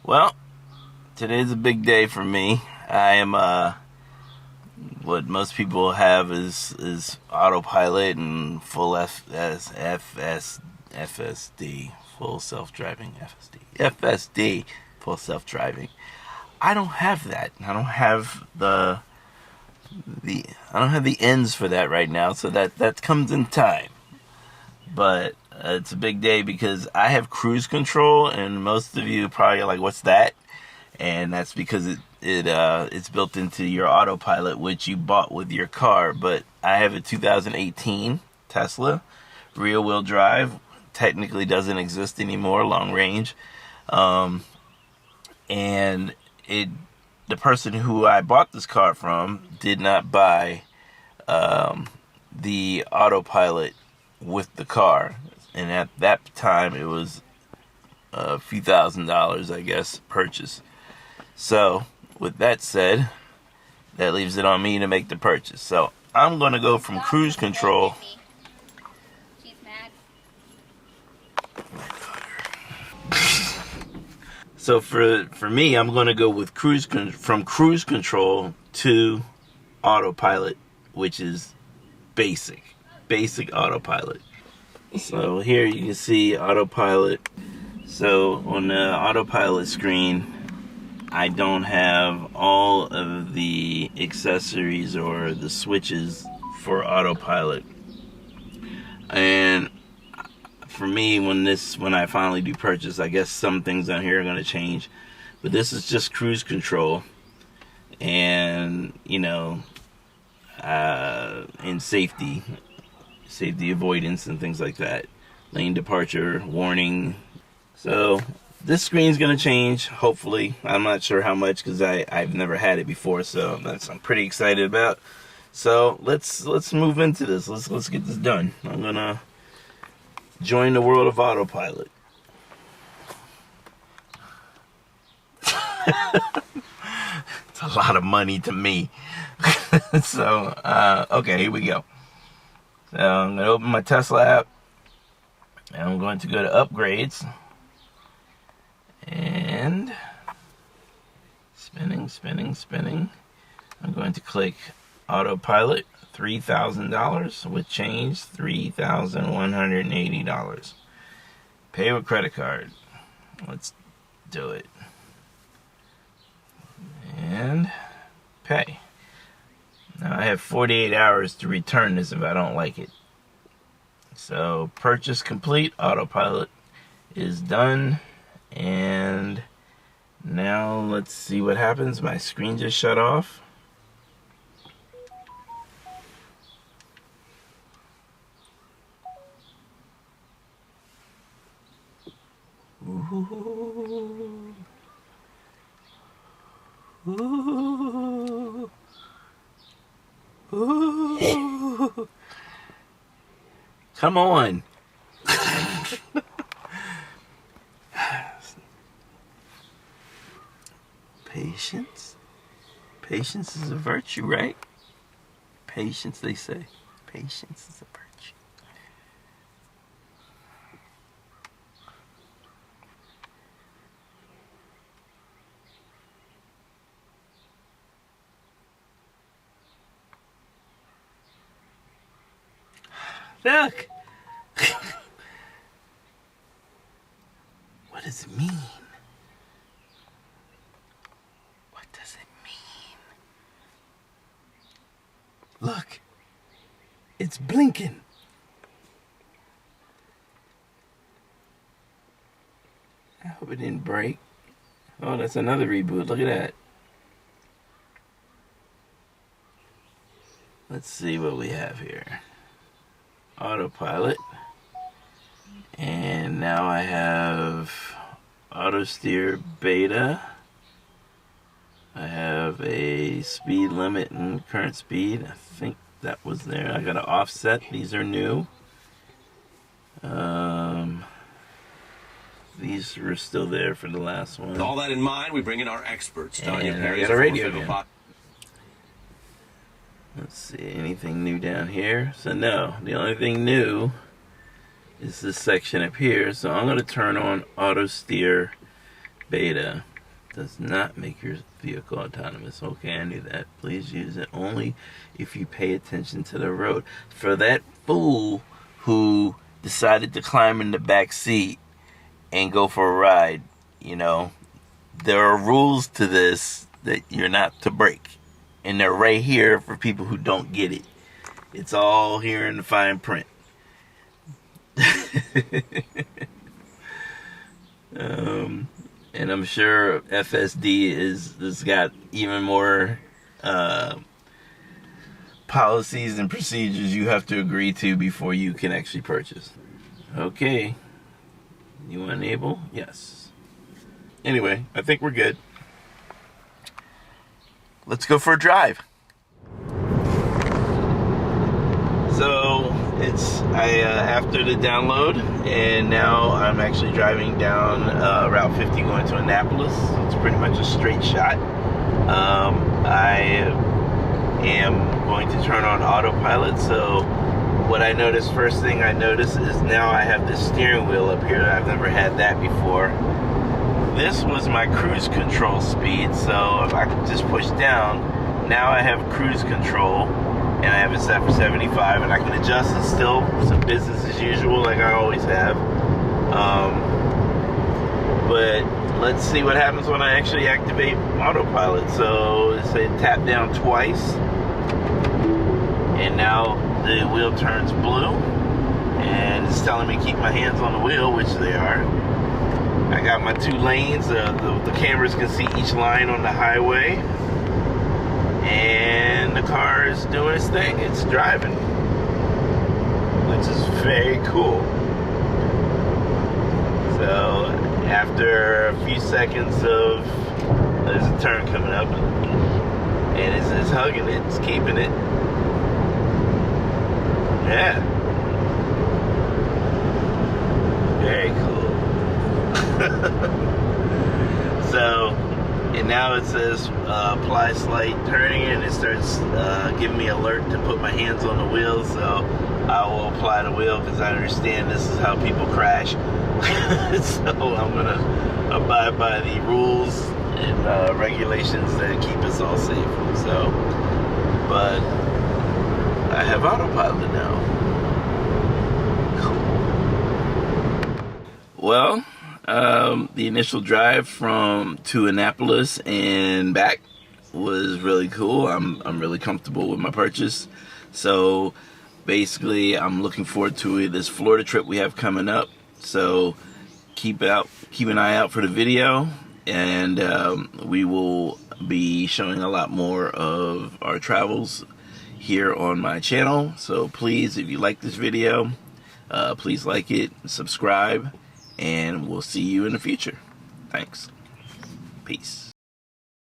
Well, today's a big day for me. I am what most people have is Autopilot and full FSD, full self-driving FSD, full self-driving. I don't have that. I don't have the ends for that right now, so that comes in time. But it's a big day because I have cruise control, and most of you probably are like, "What's that?" And that's because it's built into your Autopilot, which you bought with your car. But I have a 2018 Tesla, rear-wheel drive. Technically doesn't exist anymore, long range. And the person who I bought this car from did not buy the Autopilot with the car. And at that time, it was a few $1,000s, I guess, purchase. So, with that said, that leaves it on me to make the purchase. So, I'm going to go from cruise control. She's mad. So, for me, I'm going to go with from cruise control to Autopilot, which is basic Autopilot. So, here you can see Autopilot. So, on the Autopilot screen, I don't have all of the accessories or the switches for Autopilot. And for me, when I finally do purchase, I guess some things on here are going to change. But this is just cruise control and, and safety avoidance and things like that. Lane departure, warning. So this screen's going to change, hopefully. I'm not sure how much because I've never had it before, so I'm pretty excited about. So let's move into this. Let's get this done. I'm going to join the world of Autopilot. It's a lot of money to me. So, okay, here we go. So I'm going to open my Tesla app. And I'm going to go to upgrades. And spinning. I'm going to click Autopilot, $3,000 with change, $3,180. Pay with credit card. Let's do it. And pay. Now I have 48 hours to return this if I don't like it. So purchase complete. Autopilot is done. And now let's see what happens. My screen just shut off. Ooh. Ooh. Ooh. Come on. Patience is a virtue, right? Patience, they say. Patience is a virtue. Look! What does it mean? What does it mean? Look! It's blinking! I hope it didn't break. Oh, that's another reboot. Look at that. Let's see what we have here. Autopilot. And now I have auto steer beta. I have a speed limit and current speed. I think that was there. I got to offset. These are new. These were still there for the last one. With all that in mind, we bring in our experts. And I got a radio again. Let's see, anything new down here? So no, the only thing new is this section up here. So I'm going to turn on auto steer beta. Does not make your vehicle autonomous. Okay, I knew that. Please use it only if you pay attention to the road. For that fool who decided to climb in the back seat and go for a ride, you know, there are rules to this that you're not to break. And they're right here for people who don't get it. It's all here in the fine print. And I'm sure FSD has got even more policies and procedures you have to agree to before you can actually purchase. Okay. You want to enable? Yes. Anyway, I think we're good. Let's go for a drive. So after the download, and now I'm actually driving down Route 50 going to Annapolis. It's pretty much a straight shot. I am going to turn on Autopilot. So what I noticed, first thing I noticed is now I have this steering wheel up here. I've never had that before. This was my cruise control speed, so if I just push down, now I have cruise control, and I have it set for 75, and I can adjust it still, some business as usual, like I always have. But let's see what happens when I actually activate Autopilot. So it said tap down twice, and now the wheel turns blue, and it's telling me keep my hands on the wheel, which they are. I got my 2 lanes, the cameras can see each line on the highway, and the car is doing its thing, it's driving, which is very cool. So after a few seconds of, there's a turn coming up, and it's hugging it, it's keeping it. Yeah. Very cool. So, and now it says apply slight turning, and it starts giving me alert to put my hands on the wheel. So I will apply the wheel because I understand this is how people crash. So I'm gonna abide by the rules and regulations that keep us all safe. So, but I have Autopilot now. Cool. Well, the initial drive to Annapolis and back was really cool. I'm really comfortable with my purchase. So basically, I'm looking forward to this Florida trip we have coming up. So keep an eye out for the video, and we will be showing a lot more of our travels here on my channel. So please, if you like this video, please like it, subscribe, and we'll see you in the future. Thanks. Peace.